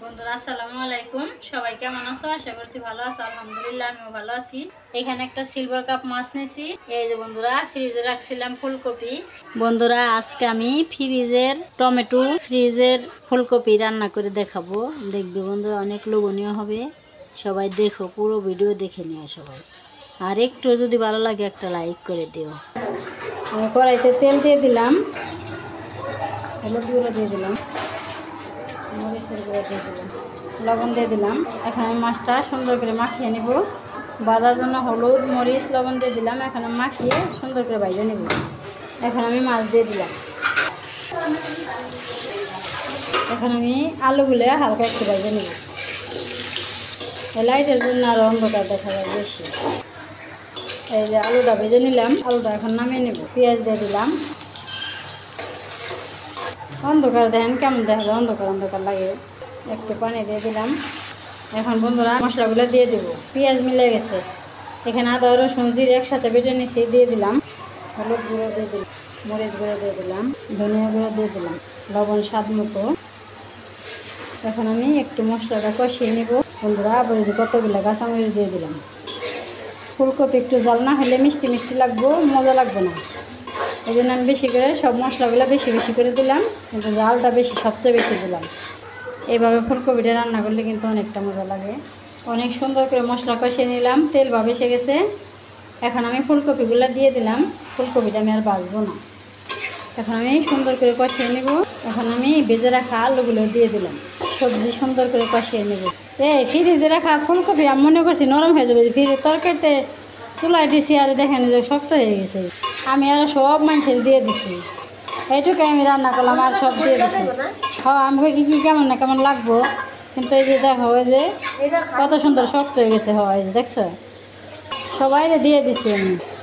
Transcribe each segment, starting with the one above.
বন্ধুরা আসসালামু আলাইকুম, সবাই কেমন আছো? আশা করছি ভালো আছো। আলহামদুলিল্লাহ আমিও ভালো আছি। এখানে একটা সিলভার কাপ মাছ নিয়েছি। এই যে বন্ধুরা, ফ্রিজে রাখছিলাম ফুলকপি। বন্ধুরা আজকে আমি ফ্রিজের টমেটো, ফ্রিজের ফুলকপি রান্না করে দেখাবো। দেখবে বন্ধুরা, অনেক লোভনীয় হবে। সবাই দেখো, পুরো ভিডিও দেখে নিও সবাই। আর একটু যদি ভালো লাগে একটা লাইক করে দিও। আমি কড়াইতে তেল দিয়ে দিলাম, হলুদ গুঁড়ো দিয়ে দিলাম, মরিচের গুঁড়ো দিয়ে দিলাম, লবণ দিয়ে দিলাম। এখন আমি মাছটা সুন্দর করে মাখিয়ে নিব। বাজার জন্য হলুদ মরিচ লবণ দিয়ে দিলাম। এখন আমি মাখিয়ে সুন্দর করে ভাজে নেব। এখন আমি মাছ দিয়ে দিলাম। এখন আমি আলুগুলো হালকা একটু ভাজে নেব। লাইটের জন্য আরও অন্ধকার দেখা যায় বেশি। এই যে আলুটা ভেজে নিলাম, আলুটা এখন নামিয়ে নেব। পেঁয়াজ দিয়ে দিলাম। অন্ধকার দেখেন কেমন দেখা যায়, অন্ধকার অন্ধকার লাগে। একটু পানি দিয়ে দিলাম। এখন বন্ধুরা মশলাগুলো দিয়ে দেবো। পেঁয়াজ মিলে গেছে। এখানে আদা রসুন জিরে একসাথে বেটে নিচ্ছি, দিয়ে দিলাম। হলুদ গুঁড়ো দিয়ে দিলাম, মরিচ গুঁড়ো দিয়ে দিলাম, ধনিয়া গুঁড়ো দিয়ে দিলাম, লবণ স্বাদ মতো। এখন আমি একটু মশলাটা কষিয়ে নেব। বন্ধুরা আবার কতগুলো কাঁচামরিচ দিয়ে দিলাম। ফুলকপি একটু জাল না হলে মিষ্টি মিষ্টি লাগবো, মজা লাগবে না। এই জন্য আমি বেশি করে সব মশলাগুলো বেশি বেশি করে দিলাম, কিন্তু জালটা বেশি সবচেয়ে বেশি দিলাম। এইভাবে ফুলকপিটা রান্না করলে কিন্তু অনেকটা মজা লাগে। অনেক সুন্দর করে মশলা কষিয়ে নিলাম, তেল ভেসে গেছে। এখন আমি ফুলকপিগুলো দিয়ে দিলাম। ফুলকপিটা আমি আর ভাজবো না, এখন আমি সুন্দর করে কষিয়ে নেব। এখন আমি ভেজে রাখা আলুগুলো দিয়ে দিলাম। সবজি সুন্দর করে কষিয়ে নেব। ফ্রিজে রাখা ফুলকপি আমি মনে করছি নরম হয়ে যাবে। ফ্রিজের তরকারিতে চুলায় দিছি আর দেখেন যে শক্ত হয়ে গেছে। আমি আর সব মানুষের দিয়ে দিচ্ছি। এইটুকু আমি রান্না করলাম আর সব দিয়ে দিচ্ছি। হ্যাঁ আমাকে কি কেমন না কেমন লাগবো, কিন্তু এই যে দেখো ওই যে কত সুন্দর শক্ত হয়ে গেছে। হয় এই যে দেখছো, সবাই দিয়ে দিচ্ছি।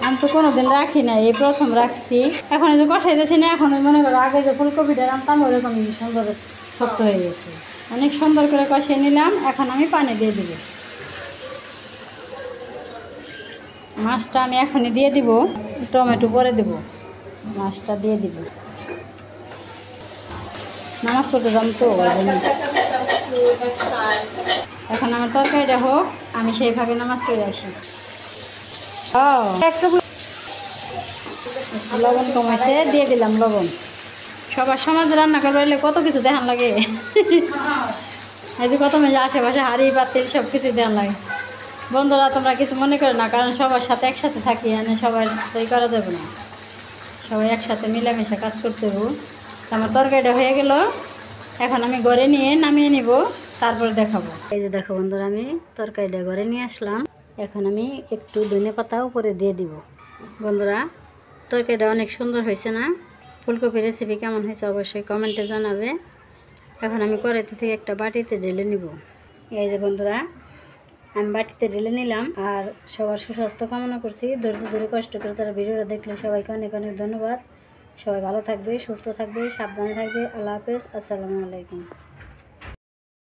আমি তো কোনোদিন রাখি না, এই প্রথম রাখছি। এখন এই যে কষাই দিচ্ছি না, এখন মনে করো আগে যে ফুলকপিটা রান্তাম ওরকম সুন্দর শক্ত হয়ে গেছে। অনেক সুন্দর করে কষিয়ে নিলাম। এখন আমি পানি দিয়ে দিব। মাছটা আমি এখনই দিয়ে দিব, টমেটো পরে দেব। মাছটা দিয়ে দিব। নামাজ পড়তে যাম তো। এখন আমার তরকারিটা হোক, আমি সেই ভাগে নামাজ পড়ে আসি। লবণ কমাইছে, দিয়ে দিলাম লবণ। সবার সমাজে রান্না করবার হলে কত কিছু দেখান লাগে। এই যে কত মেয়ে আশেপাশে হাড়ি পাতিল সব কিছু দেখান লাগে। বন্ধুরা তোমরা কিছু মনে করো না, কারণ সবার সাথে একসাথে থাকি, মানে সবার তৈরি করা যাবে না। সবাই একসাথে মিলেমিশে কাজ করতে হবে। আমার তরকারিটা হয়ে গেল। এখন আমি ঘরে নিয়ে নামিয়ে নিব, তারপরে দেখাবো। এই যে দেখো বন্ধুরা, আমি তরকারিটা ঘরে নিয়ে আসলাম। এখন আমি একটু ধনে পাতা উপরে দিয়ে দিব। বন্ধুরা তরকারিটা অনেক সুন্দর হয়েছে না? ফুলকপি রেসিপি কেমন হয়েছে অবশ্যই কমেন্টে জানাবে। এখন আমি কড়াইতে থেকে একটা বাটিতে ঢেলে নিব। এই যে বন্ধুরা আমি বাটিতে ঢেলে নিলাম। আর সবার সুস্বাস্থ্য কামনা করছি। ধৈর্য ধরে কষ্ট করে তারা ভিডিওটা দেখলে সবাইকে অনেক অনেক ধন্যবাদ। সবাই ভালো থাকবে, সুস্থ থাকবে, সাবধানে থাকবে। আল্লাহ হাফেজ, আসসালামু আলাইকুম।